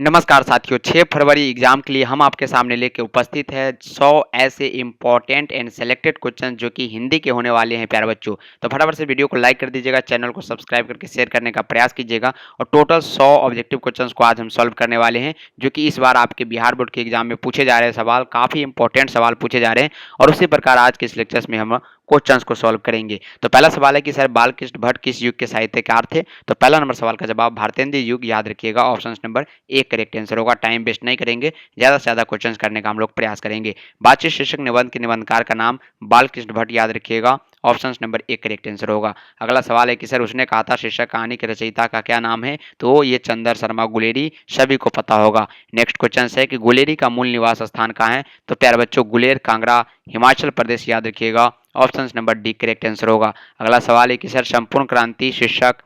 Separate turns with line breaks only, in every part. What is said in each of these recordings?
नमस्कार साथियों, 6 फरवरी एग्जाम के लिए हम आपके सामने लेके उपस्थित है 100 ऐसे इम्पोर्टेंट एंड सेलेक्टेड क्वेश्चन जो कि हिंदी के होने वाले हैं प्यारे बच्चों। तो फटाफट से वीडियो को लाइक कर दीजिएगा, चैनल को सब्सक्राइब करके शेयर करने का प्रयास कीजिएगा और टोटल 100 ऑब्जेक्टिव क्वेश्चंस को आज हम सॉल्व करने वाले हैं, जो कि इस बार आपके बिहार बोर्ड के एग्जाम में पूछे जा रहे हैं सवाल, काफ़ी इंपॉर्टेंट सवाल पूछे जा रहे हैं और उसी प्रकार आज के इस लेक्चर्स में हम क्वेश्चंस को सॉल्व करेंगे। तो पहला सवाल है कि सर बालकृष्ण भट्ट किस युग के साहित्यकार थे? तो पहला नंबर सवाल का जवाब भारतेंद्र युग, याद रखिएगा option number A correct answer होगा। टाइम वेस्ट नहीं करेंगे, ज़्यादा से ज़्यादा क्वेश्चंस करने का हम लोग प्रयास करेंगे। बातचीत शीर्षक निबंध के निबंधकार का नाम बालकृष्ण भट्ट, याद रखिएगा option number A correct answer होगा। अगला सवाल है कि सर उसने कहा था शीर्षक कहानी के रचयिता का क्या नाम है? तो ये चंदर शर्मा गुलेरी, सभी को पता होगा। नेक्स्ट क्वेश्चन है कि गुलेरी का मूल निवास स्थान कहाँ है? तो प्यारे बच्चों गुलेर कांगड़ा, हिमाचल प्रदेश, याद रखिएगा option number D correct answer होगा। अगला सवाल है कि सर संपूर्ण क्रांति शीर्षक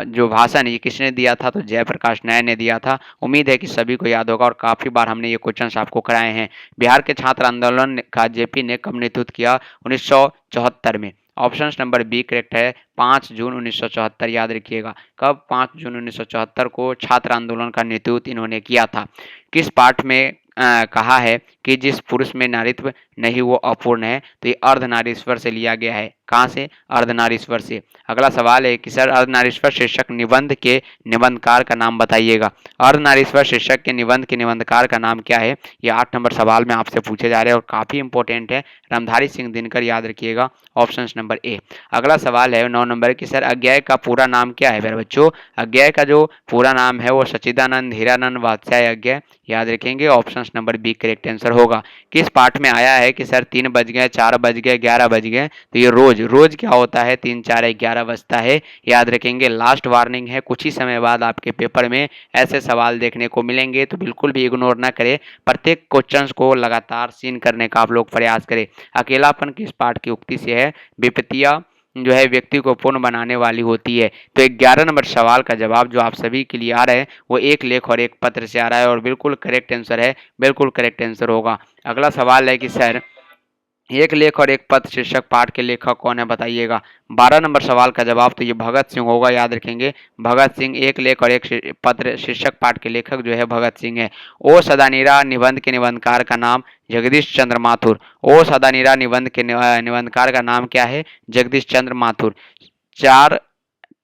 जो भाषण ये किसने दिया था? तो जयप्रकाश नारायण ने दिया था। उम्मीद है कि सभी को याद होगा और काफ़ी बार हमने ये क्वेश्चन आपको कराए हैं। बिहार के छात्र आंदोलन का जेपी ने कब नेतृत्व किया? 1974 में। ऑप्शन नंबर बी करेक्ट है 5 जून 1974, याद रखिएगा। कब? 5 जून 1974 को छात्र आंदोलन का नेतृत्व इन्होंने किया था। किस पाठ में कहा है कि जिस पुरुष में नारीत्व नहीं वो अपूर्ण है? तो ये अर्धनारीश्वर से लिया गया है। कहाँ से? अर्धनारीश्वर से। अगला सवाल है कि सर अर्धनारीश्वर शीर्षक निबंध के निबंधकार का नाम बताइएगा। अर्धनारीश्वर शीर्षक के निबंधकार का नाम क्या है? ये 8 नंबर सवाल में आपसे पूछे जा रहे हैं और काफ़ी इंपॉर्टेंट है। रामधारी सिंह दिनकर, याद रखिएगा ऑप्शन नंबर ए। अगला सवाल है 9 नंबर की सर अज्ञेय का पूरा नाम क्या है? मेरे बच्चों अज्ञेय का जो पूरा नाम है वो सच्चिदानंद हीरानंद वात्स्याय अज्ञेय, याद रखेंगे option number B correct answer होगा। किस पाठ में आया है कि सर 3 बज गए, 4 बज गए, 11 बज गए? तो ये रोज रोज क्या होता है? 3 4 11 बजता है, याद रखेंगे। लास्ट वार्निंग है, कुछ ही समय बाद आपके पेपर में ऐसे सवाल देखने को मिलेंगे, तो बिल्कुल भी इग्नोर ना करें। प्रत्येक क्वेश्चन को लगातार सीन करने का आप लोग प्रयास करें। अकेलापन किस पाठ की उक्ति से है? विपत्तियां जो है व्यक्ति को पूर्ण बनाने वाली होती है। तो 11 नंबर सवाल का जवाब जो आप सभी के लिए आ रहा है वो एक लेख और एक पत्र से आ रहा है और बिल्कुल करेक्ट आंसर है, बिल्कुल करेक्ट आंसर होगा। अगला सवाल है कि सर एक लेख और एक पत्र शीर्षक पाठ के लेखक कौन है? बताइएगा। 12 नंबर सवाल का जवाब तो ये भगत सिंह होगा, याद रखेंगे भगत सिंह। एक लेख और एक पत्र शीर्षक पाठ के लेखक जो है भगत सिंह है। ओ सदानीरा निबंध के निबंधकार का नाम जगदीश चंद्र माथुर। ओ सदानीरा निबंध के निबंधकार का नाम क्या है? जगदीश चंद्र माथुर। 4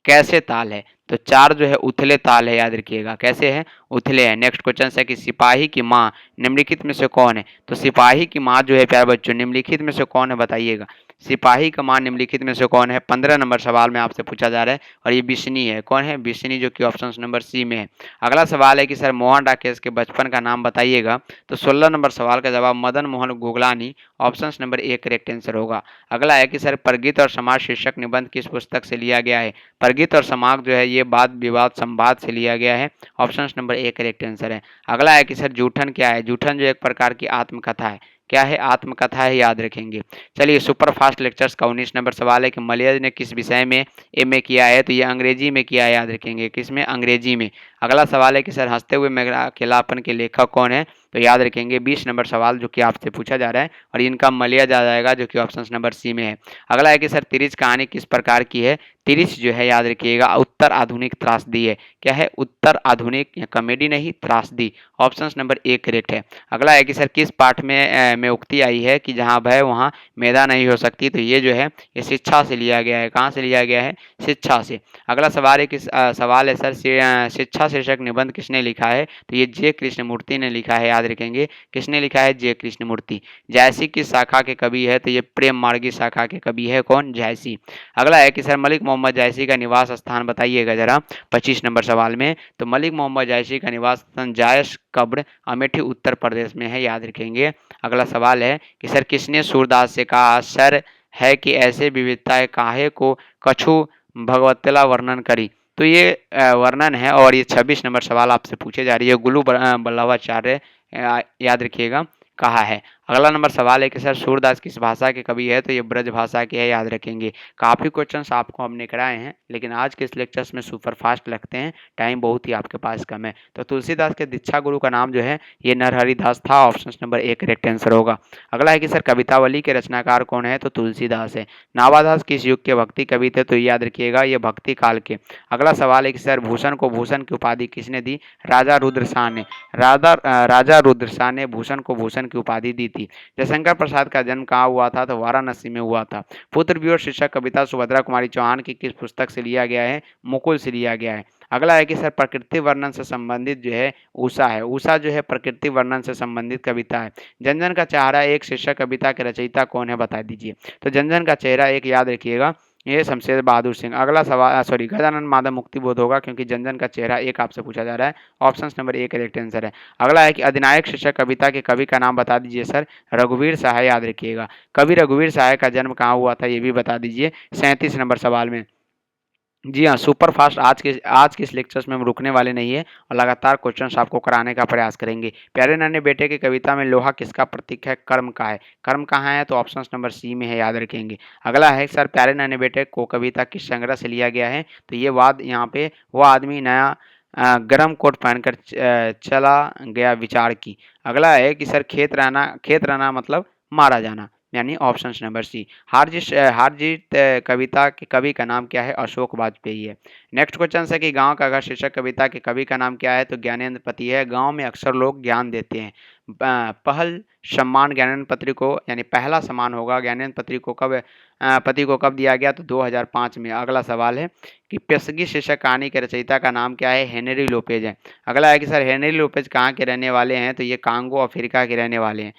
कैसे ताल है? तो 4 जो है उथले ताल है, याद रखिएगा कैसे है? उथले है। नेक्स्ट क्वेश्चन है कि सिपाही की माँ निम्नलिखित में से कौन है? तो सिपाही की माँ जो है प्यारे बच्चों निम्नलिखित में से कौन है? बताइएगा। सिपाही का माँ निम्नलिखित में से कौन है? 15 नंबर सवाल में आपसे पूछा जा रहा है और ये बिश्नी है। कौन है? बिश्नी, जो कि ऑप्शन नंबर सी में है। अगला सवाल है कि सर मोहन राकेश के बचपन का नाम बताइएगा। तो 16 नंबर सवाल का जवाब Madan Mohan Guglani, option number A correct answer होगा। अगला है कि सर प्रगीत और समाज शीर्षक निबंध किस पुस्तक से लिया गया है? प्रगीत और समाज जो है ये वाद विवाद संवाद से लिया गया है, option number A correct answer है। अगला है कि सर जूठन क्या है? जूठन जो एक प्रकार की आत्मकथा है। क्या है? आत्मकथा है, याद रखेंगे। चलिए सुपर फास्ट लेक्चर्स का 19 नंबर सवाल है कि मलयज ने किस विषय में एमए किया है? तो ये अंग्रेजी में किया है, याद रखेंगे। किस में? अंग्रेजी में। अगला सवाल है कि सर हंसते हुए मेरा अकेलापन के लेखक कौन है? तो याद रखेंगे 20 नंबर सवाल जो कि आपसे पूछा जा रहा है और इनका मलयज आ जाएगा जो कि ऑप्शन नंबर सी में है। अगला है कि सर तिरिच कहानी किस प्रकार की है? तिरिच जो है याद रखिएगा उत्तर आधुनिक त्रासदी है। क्या है? उत्तर आधुनिक, या कॉमेडी नहीं, त्रासदी, ऑप्शन नंबर ए करेक्ट है। अगला है कि सर किस पाठ में उक्ति आई है कि जहाँ भय वहाँ मेधा नहीं हो सकती? तो ये जो है ये शिक्षा से लिया गया है। कहाँ से लिया गया है? शिक्षा से। अगला सवाल है कि सवाल है सर शिक्षा शीर्षक निबंध किसने लिखा है? तो ये जे कृष्णमूर्ति ने लिखा है, याद रखेंगे। किसने लिखा है? जे कृष्णमूर्ति। जायसी किस शाखा के कवि है? तो ये प्रेम मार्गी शाखा के कवि है। कौन? जायसी। अगला है कि सर मलिक मोहम्मद जायसी का निवास स्थान बताइएगा जरा 25 नंबर सवाल में। तो मलिक मोहम्मद जायसी का निवास स्थान जायश कब्र अमेठी उत्तर प्रदेश में है, याद रखेंगे। अगला सवाल है कि सर किसने सूरदास से कहा सर है कि ऐसे विविधताएं काहे को कछु भगवतला वर्णन करी? तो ये वर्णन है और ये 26 नंबर सवाल आपसे पूछे जा रही है। गुरु बल्लभाचार्य याद रखिएगा कहा है। अगला नंबर सवाल है कि सर सूरदास किस भाषा के कवि है, तो ये ब्रज भाषा के है, याद रखेंगे। काफ़ी क्वेश्चंस आपको हमने कराए हैं, लेकिन आज के इस लेक्चर्स में सुपर फास्ट लगते हैं, टाइम बहुत ही आपके पास कम है। तो तुलसीदास के दीक्षा गुरु का नाम जो है ये नरहरि दास था, option number A correct answer होगा। अगला है कि सर कवितावली के रचनाकार कौन है, तो तुलसीदास है। नावादास किस युग के भक्ति कवि थे, तो याद रखिएगा ये भक्ति काल के। अगला सवाल है कि सर भूषण को भूषण की उपाधि किसने दी, राजा रुद्र शाह ने। राजा रुद्र शाह ने भूषण को भूषण की उपाधि दी थी। जयशंकर प्रसाद का जन्म कहाँ हुआ था, तो वाराणसी में हुआ था। पुत्र भी और शिक्षक कविता सुभद्रा कुमारी चौहान की किस पुस्तक से लिया गया है, मुकुल से लिया गया है। अगला है कि सर प्रकृति वर्णन से संबंधित जो है उषा है। उषा जो है प्रकृति वर्णन से संबंधित कविता है। जनजन का चेहरा एक शीर्षक कविता के रचयिता कौन है, बता दीजिए। तो जनजन का चेहरा एक, याद रखिएगा, ये शमशेर बहादुर सिंह। अगला सवाल सॉरी गजानन माधव मुक्ति बोध होगा, क्योंकि जनजन का चेहरा एक आपसे पूछा जा रहा है, option number A correct answer है। अगला है कि अधिनायक शीर्षक कविता के कवि का नाम बता दीजिए सर, रघुवीर सहाय, याद रखिएगा। कवि रघुवीर सहाय का जन्म कहाँ हुआ था, ये भी बता दीजिए 37 नंबर सवाल में। जी हाँ, सुपर फास्ट आज के इस लेक्चर्स में हम रुकने वाले नहीं है और लगातार क्वेश्चंस आपको कराने का प्रयास करेंगे। प्यारे नन्हे बेटे की कविता में लोहा किसका प्रतीक है, कर्म का है। कर्म कहाँ है, तो ऑप्शन नंबर सी में है, याद रखेंगे। अगला है सर प्यारे नन्हे बेटे को कविता किस संग्रह से लिया गया है, तो ये वाद यहाँ पे वो आदमी नया गर्म कोट पहनकर चला गया विचार की। अगला है कि सर खेत रहना मतलब मारा जाना, यानी ऑप्शन नंबर सी। हार जीत कविता के कवि का नाम क्या है, अशोक वाजपेयी है। नेक्स्ट क्वेश्चन है कि गांव का घर शीर्षक कविता के कवि का नाम क्या है, तो ज्ञानेंद्र पति है। गांव में अक्सर लोग ज्ञान देते हैं। पहल सम्मान ज्ञानेंद्र पत्री को, यानी पहला सम्मान होगा ज्ञानेंद्र पति को कब दिया गया, तो 2005 में। अगला सवाल है कि पेशगी शीर्षक कहानी के रचयिता का नाम क्या है, हेनरी लोपेज है। अगला है कि सर हेनरी लोपेज कहाँ के रहने वाले हैं, तो ये कांगो अफ्रीका के रहने वाले हैं।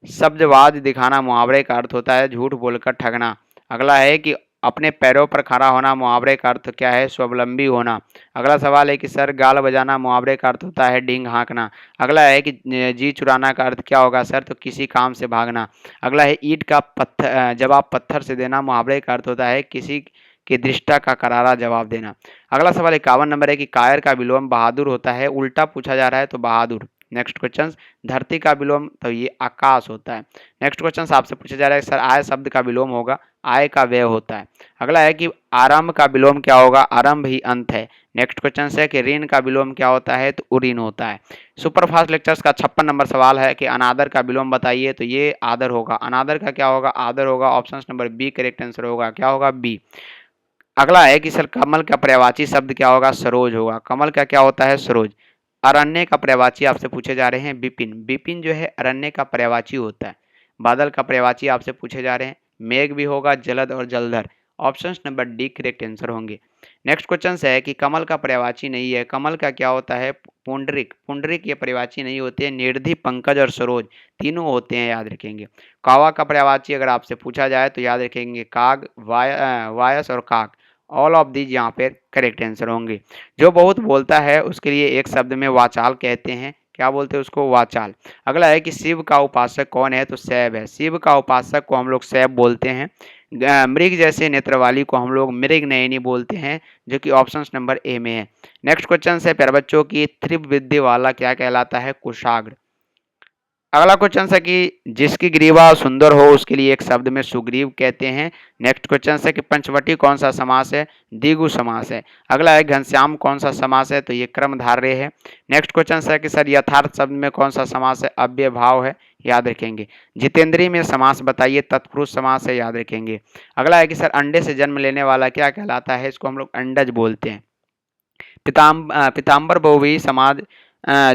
शब्दवाद दिखाना मुहावरे का अर्थ होता है झूठ बोलकर ठगना। अगला है कि अपने पैरों पर खड़ा होना मुहावरे का अर्थ क्या है, स्वावलंबी होना। अगला सवाल है कि सर गाल बजाना मुहावरे का अर्थ होता है डींग हाँकना। अगला है कि जी चुराना का अर्थ क्या होगा सर, तो किसी काम से भागना। अगला है ईंट का पत्थर जवाब पत्थर से देना मुहावरे का अर्थ होता है किसी की दृष्टा का करारा जवाब देना। अगला सवाल 51 नंबर है कि कायर का विलोम बहादुर होता है, उल्टा पूछा जा रहा है तो बहादुर। नेक्स्ट क्वेश्चन धरती का विलोम, तो ये आकाश होता है। नेक्स्ट क्वेश्चन आपसे पूछा जा रहा है सर आय शब्द का विलोम होगा, आय का व्यय होता है। अगला है कि आरंभ का विलोम क्या होगा, आरंभ ही अंत है। नेक्स्ट क्वेश्चन है कि ऋण का विलोम क्या होता है, तो उऋण होता है। सुपरफास्ट लेक्चर्स का 56 नंबर सवाल है कि अनादर का विलोम बताइए, तो ये आदर होगा। अनादर का क्या होगा, आदर होगा। Option number B correct answer होगा, क्या होगा, बी। अगला है कि सर कमल का पर्यायवाची शब्द क्या होगा, सरोज होगा। कमल का क्या होता है, सरोज। अरण्य का पर्यायवाची आपसे पूछे जा रहे हैं विपिन। विपिन जो है अरण्य का पर्यायवाची होता है। बादल का पर्यायवाची आपसे पूछे जा रहे हैं, मेघ भी होगा, जलद और जलधर। Option number D correct answer होंगे। नेक्स्ट क्वेश्चन है कि कमल का पर्यायवाची नहीं है। कमल का क्या होता है, पुंडरिक। पुंडरिक ये पर्यायवाची नहीं होते हैं। निर्धि, पंकज और सरोज तीनों होते हैं, याद रखेंगे। कौवा का पर्यायवाची अगर आपसे पूछा जाए तो याद रखेंगे काग, वायस और काक। ऑल ऑफ दीज यहाँ पे करेक्ट आंसर होंगे। जो बहुत बोलता है उसके लिए एक शब्द में वाचाल कहते हैं, क्या बोलते हैं उसको, वाचाल। अगला है कि शिव का उपासक कौन है, तो शैव है। शिव का उपासक को हम लोग शैव बोलते हैं। मृग जैसे नेत्र वाली को हम लोग मृग नयनी बोलते हैं, जो कि ऑप्शन नंबर ए में है। नेक्स्ट क्वेश्चन है प्यारे बच्चों की त्रिविद्य वाला क्या कहलाता है, कुशाग्र। अगला क्वेश्चन है कि जिसकी ग्रीवा सुंदर हो उसके लिए एक शब्द में सुग्रीव कहते हैं। नेक्स्ट क्वेश्चन है कि पंचवटी कौन सा समास है, द्विगु समास है। अगला है घनश्याम कौन सा समास है, तो ये क्रमधारय है। नेक्स्ट क्वेश्चन है कि सर यथार्थ शब्द में कौन सा समास है, अव्यय भाव है, याद रखेंगे। जितेंद्रीय में समास बताइए, तत्पुरुष समास है, याद रखेंगे। अगला है कि सर अंडे से जन्म लेने वाला क्या कहलाता है, इसको हम लोग अंडज बोलते हैं। पीताम्बर बहुव्रीहि समाज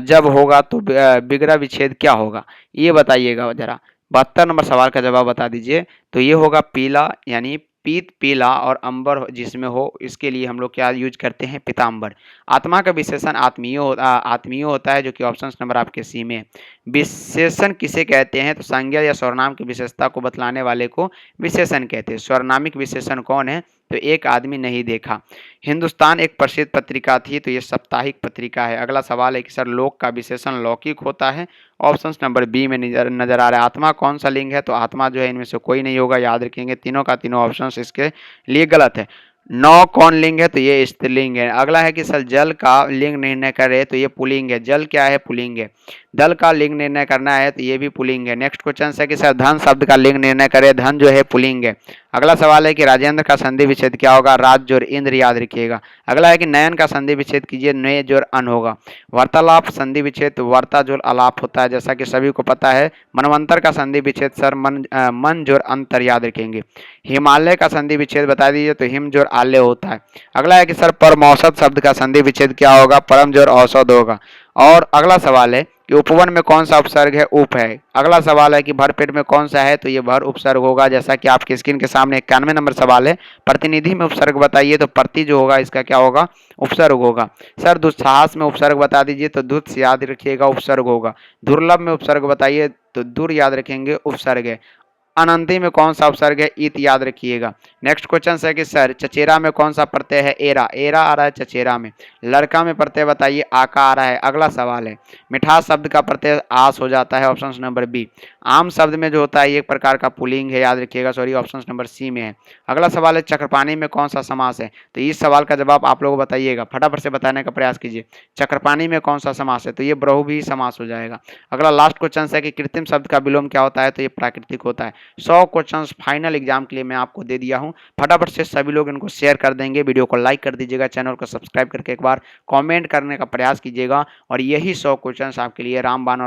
जब होगा तो बिगड़ा विच्छेद क्या होगा, ये बताइएगा जरा। 72 नंबर सवाल का जवाब बता दीजिए। तो ये होगा पीला, यानी पीत पीला और अंबर जिसमें हो, इसके लिए हम लोग क्या यूज करते हैं, पीताम्बर। आत्मा का विशेषण आत्मीय होता है, जो कि ऑप्शन नंबर आपके सी में है। विशेषण किसे कहते हैं, तो संज्ञा या सर्वनाम की विशेषता को बतलाने वाले को विशेषण कहते हैं। सर्वनामिक विशेषण कौन है, तो एक आदमी नहीं देखा। हिंदुस्तान एक प्रसिद्ध पत्रिका थी, तो ये साप्ताहिक पत्रिका है। अगला सवाल है कि सर लोक का विशेषण लौकिक होता है। ऑप्शन नंबर बी में नजर आ रहा है। आत्मा कौन सा लिंग है, तो आत्मा जो है इनमें से कोई नहीं होगा, याद रखेंगे। तीनों का तीनों ऑप्शन इसके लिए गलत है। नौ कौन लिंग है? तो ये स्त्रीलिंग है। अगला है कि सर जल का लिंग निर्णय करे, तो ये पुल्लिंग है। जल क्या है? पुल्लिंग है। दल का लिंग निर्णय करना है, तो ये भी पुल्लिंग है। नेक्स्ट क्वेश्चन है कि सर धन शब्द का लिंग निर्णय करे, धन जो है पुल्लिंग है। अगला सवाल है कि राजेंद्र का संधि विच्छेद क्या होगा? राज जोड़ इंद्र, याद रखिएगा। अगला है कि नयन का संधि विच्छेद कीजिए, नय जोड़ अन होगा। वार्तालाप संधि विच्छेद, तो वार्ता जोड़ अलाप होता है, जैसा कि सभी को पता है। मनवंतर का संधि विच्छेद सर मन जोड़ अंतर, याद रखेंगे। हिमालय का संधि विच्छेद बता दीजिए, तो हिम जोड़ आल्य होता है। अगला है कि सर परम औसत शब्द का संधि विच्छेद क्या होगा? परम जोड़ औसत होगा। और अगला सवाल है कि उपवन में कौन सा उपसर्ग है? उप है। अगला सवाल है कि भरपेट में कौन सा है? तो ये भर उपसर्ग होगा, जैसा कि आपकी स्क्रीन के सामने 91 नंबर सवाल है। प्रतिनिधि में उपसर्ग बताइए, तो प्रति जो होगा इसका क्या होगा? उपसर्ग होगा। सर दुस्साहस में उपसर्ग बता दीजिए, तो दुत्स याद रखिएगा, उपसर्ग होगा। दुर्लभ में उपसर्ग बताइए, तो दुर याद रखेंगे, उपसर्ग है। अनंती में कौन सा उपसर्ग है? ईत, याद रखिएगा। नेक्स्ट क्वेश्चन है कि सर चचेरा में कौन सा प्रत्यय है? एरा, एरा आ रहा है चचेरा में। लड़का में प्रत्यय बताइए, आका आ रहा है। अगला सवाल है मिठास शब्द का प्रत्यय आस हो जाता है, ऑप्शन नंबर बी। आम शब्द में जो होता है एक प्रकार का पुलिंग है, याद रखिएगा, सॉरी, ऑप्शन नंबर सी में है। अगला सवाल है चक्रपाणी में कौन सा समास है? तो इस सवाल का जवाब आप लोग बताइएगा, फटाफट से बताने का प्रयास कीजिए। चक्रपाणी में कौन सा समास है? तो ये बहुव्रीहि समास हो जाएगा। अगला लास्ट क्वेश्चन है कि कृत्रिम शब्द का विलोम क्या होता है? तो ये प्राकृतिक होता है। 100 क्वेश्चंस फाइनल एग्जाम के लिए मैं आपको दे दिया हूं। फटाफट से सभी लोग इनको शेयर कर देंगे, वीडियो को लाइक कर दीजिएगा, चैनल को सब्सक्राइब करके एक बार कमेंट करने का प्रयास कीजिएगा। और यही 100 क्वेश्चंस आपके लिए रामबाण